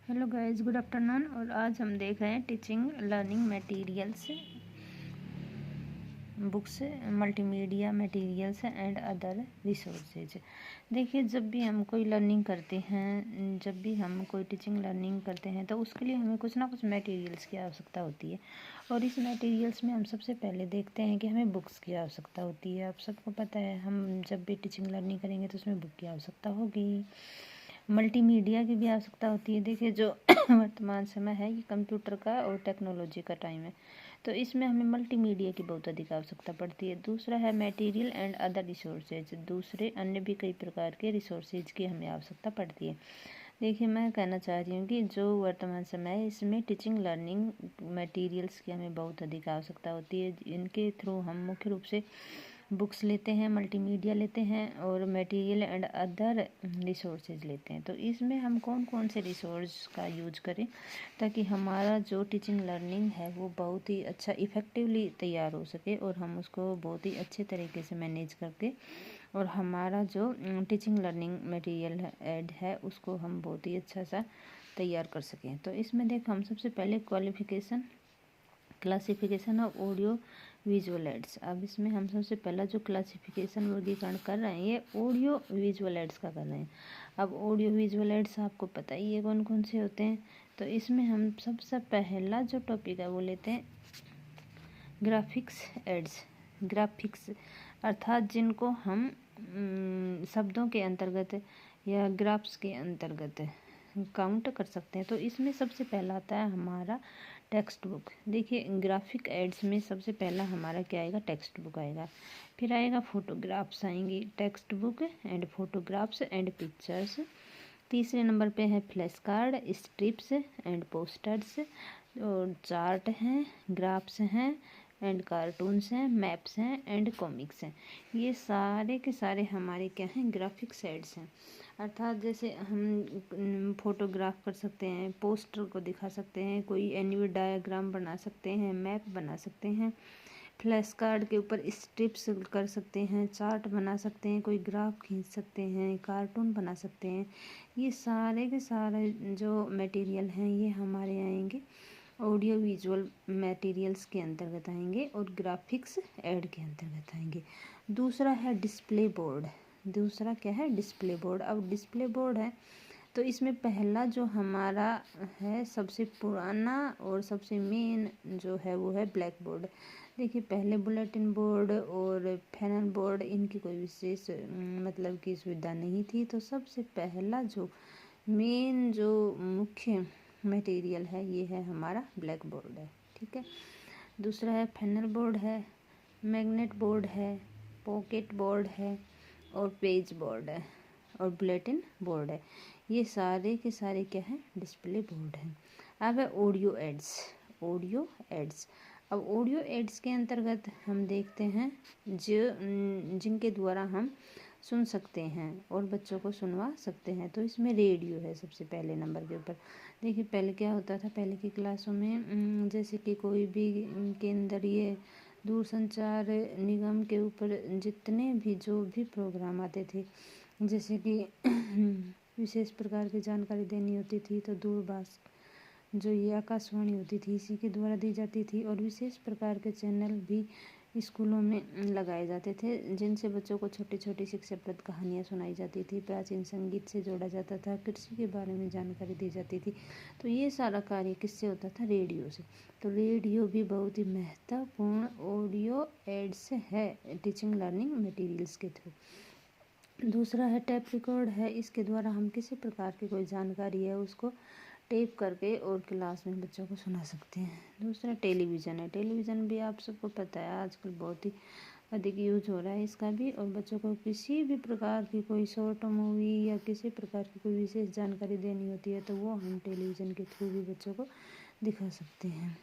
Hello guys, good afternoon. और आज हम देख रहे हैं teaching learning materials, books, multimedia materials and other resources. देखिए, जब भी हम कोई लर्निंग करते हैं, जब भी हम कोई टीचिंग लर्निंग करते हैं, तो उसके लिए हमें कुछ ना कुछ मटेरियल्स की आवश्यकता होती है। और इस मटेरियल्स में हम सबसे पहले देखते हैं कि हमें बुक्स की आवश्यकता होती है। आप सबको पता है, हम जब भी टीचिंग लर्निंग करेंगे तो उसमें बुक की आवश्यकता होगी। मल्टीमीडिया की भी आवश्यकता होती है। देखिए, जो वर्तमान समय है ये कंप्यूटर का और टेक्नोलॉजी का टाइम है, तो इसमें हमें मल्टीमीडिया की बहुत अधिक आवश्यकता पड़ती है। दूसरा है मटेरियल एंड अदर रिसोर्सेज, दूसरे अन्य भी कई प्रकार के रिसोर्सेज की हमें आवश्यकता पड़ती है। देखिए, मैं कहना चाह रही हूँ कि जो वर्तमान समय है इसमें टीचिंग लर्निंग मटेरियल्स की हमें बहुत अधिक आवश्यकता होती है। इनके थ्रू हम मुख्य रूप से बुक्स लेते हैं, मल्टीमीडिया लेते हैं और मटेरियल एंड अदर रिसोर्सेज लेते हैं। तो इसमें हम कौन कौन से रिसोर्स का यूज करें ताकि हमारा जो टीचिंग लर्निंग है वो बहुत ही अच्छा इफ़ेक्टिवली तैयार हो सके और हम उसको बहुत ही अच्छे तरीके से मैनेज करके और हमारा जो टीचिंग लर्निंग मटेरियल ऐड है उसको हम बहुत ही अच्छा सा तैयार कर सकें। तो इसमें देख, हम सबसे पहले classification of audio visual aids. अब इसमें हम सबसे पहला जो क्लासिफिकेशन वर्गीकरण कर रहे हैं ये ऑडियो विजुअल एड्स का कर रहे हैं। अब ऑडियो विजुअल एड्स आपको पता ही है कौन कौन से होते हैं। तो इसमें हम सबसे पहला जो टॉपिक है वो लेते हैं ग्राफिक्स एड्स। ग्राफिक्स अर्थात जिनको हम शब्दों के अंतर्गत या ग्राफ्स के अंतर्गत काउंट कर सकते हैं। तो इसमें सबसे पहला आता है हमारा टेक्स्ट बुक। देखिए, ग्राफिक एड्स में सबसे पहला हमारा क्या आएगा, टेक्स्ट बुक आएगा। फिर आएगा फोटोग्राफ्स आएंगी, text book and photographs and pictures. तीसरे नंबर पे है flash card, strips and posters, और चार्ट हैं, ग्राफ्स हैं एंड कार्टून्स हैं, मैप्स हैं एंड कॉमिक्स हैं। ये सारे के सारे हमारे क्या हैं, ग्राफिक्स एड्स हैं। अर्थात जैसे हम फोटोग्राफ कर सकते हैं, पोस्टर को दिखा सकते हैं, कोई एनिमे डायग्राम बना सकते हैं, मैप बना सकते हैं, फ्लैश कार्ड के ऊपर स्ट्रिप्स कर सकते हैं, चार्ट बना सकते हैं, कोई ग्राफ खींच सकते हैं, कार्टून बना सकते हैं। ये सारे के सारे जो मटेरियल हैं ये हमारे आएंगे ऑडियो विजुअल मटेरियल्स के अंतर्गत आएंगे और ग्राफिक्स ऐड के अंतर्गत आएंगे। दूसरा है डिस्प्ले बोर्ड। दूसरा क्या है, डिस्प्ले बोर्ड। अब डिस्प्ले बोर्ड है तो इसमें पहला जो हमारा है सबसे पुराना और सबसे मेन जो है वो है ब्लैक बोर्ड। देखिए, पहले बुलेटिन बोर्ड और फैनल बोर्ड इनकी कोई विशेष मतलब की सुविधा नहीं थी। तो सबसे पहला जो मेन जो मुख्य मटेरियल है ये है हमारा ब्लैक बोर्ड है। ठीक है। दूसरा है फैनल बोर्ड है, मैग्नेट बोर्ड है, पॉकेट बोर्ड है और पेज बोर्ड है और बुलेटिन बोर्ड है। ये सारे के सारे क्या है, डिस्प्ले बोर्ड है। अब है ऑडियो एड्स। ऑडियो एड्स, अब ऑडियो एड्स के अंतर्गत हम देखते हैं जो जिनके द्वारा हम सुन सकते हैं और बच्चों को सुनवा सकते हैं। तो इसमें रेडियो है सबसे पहले नंबर के ऊपर। देखिए, पहले क्या होता था, पहले की क्लासों में जैसे कि कोई भी के अंदर ये दूरसंचार निगम के ऊपर जितने भी जो भी प्रोग्राम आते थे, जैसे कि विशेष प्रकार की जानकारी देनी होती थी तो दूरभाष जो ये आकाशवाणी होती थी इसी के द्वारा दी जाती थी। और विशेष प्रकार के चैनल भी स्कूलों में लगाए जाते थे जिनसे बच्चों को छोटी छोटी शिक्षाप्रद कहानियाँ सुनाई जाती थी, प्राचीन संगीत से जोड़ा जाता था, कृषि के बारे में जानकारी दी जाती थी। तो ये सारा कार्य किससे होता था, रेडियो से। तो रेडियो भी बहुत ही महत्वपूर्ण ऑडियो एड्स है टीचिंग लर्निंग मटेरियल्स के थ्रू। दूसरा है टैप रिकॉर्ड है, इसके द्वारा हम किसी प्रकार की कोई जानकारी है उसको टेप करके और क्लास में बच्चों को सुना सकते हैं। दूसरा टेलीविज़न है। टेलीविज़न भी आप सबको पता है आजकल बहुत ही अधिक यूज हो रहा है इसका भी, और बच्चों को किसी भी प्रकार की कोई शॉर्ट मूवी या किसी प्रकार की कोई विशेष जानकारी देनी होती है तो वो हम टेलीविज़न के थ्रू भी बच्चों को दिखा सकते हैं,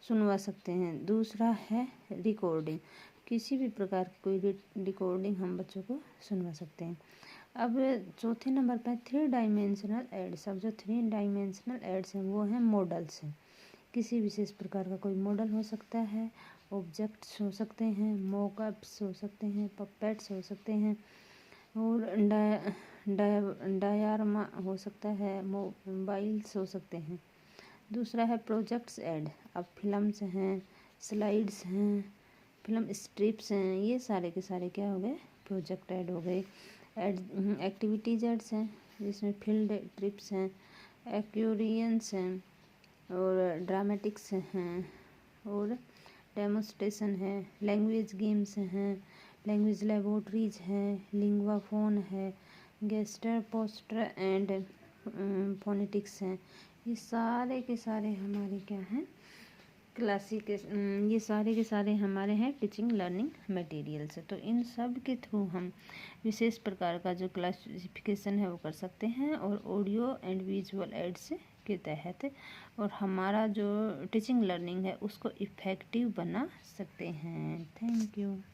सुनवा सकते हैं। दूसरा है रिकॉर्डिंग, किसी भी प्रकार की कोई रिकॉर्डिंग हम बच्चों को सुनवा सकते हैं। अब चौथे नंबर पर 3 डायमेंशनल एड्स। अब जो 3 डायमेंशनल एड्स हैं वो हैं मॉडल्स हैं। किसी विशेष प्रकार का कोई मॉडल हो सकता है, ऑब्जेक्ट्स हो सकते हैं, मॉकअप्स हो सकते हैं, पपेट्स हो सकते हैं, और डायरामा हो सकता है, मोबाइल्स हो सकते हैं। दूसरा है प्रोजेक्ट्स ऐड। अब फिल्म्स हैं, स्लाइड्स हैं, फिल्म स्ट्रिप्स हैं, ये सारे के सारे क्या हो गए, प्रोजेक्ट ऐड हो गए। एक्टिविटीज एड्स हैं जिसमें फील्ड ट्रिप्स हैं, एक्यूरियंस हैं और ड्रामेटिक्स हैं और डेमोस्ट्रेशन है। लैंग्वेज गेम्स हैं, लैंग्वेज लेबोरेटरीज हैं, लिंग्वा फोन है, गेस्टर पोस्टर एंड फोनेटिक्स हैं। ये सारे के सारे हमारे क्या हैं, ये सारे के सारे हमारे हैं टीचिंग लर्निंग मटेरियल्स है। तो इन सब के थ्रू हम विशेष प्रकार का जो क्लासिफिकेशन है वो कर सकते हैं और ऑडियो एंड विजुअल एड्स के तहत, और हमारा जो टीचिंग लर्निंग है उसको इफ़ेक्टिव बना सकते हैं। Thank you.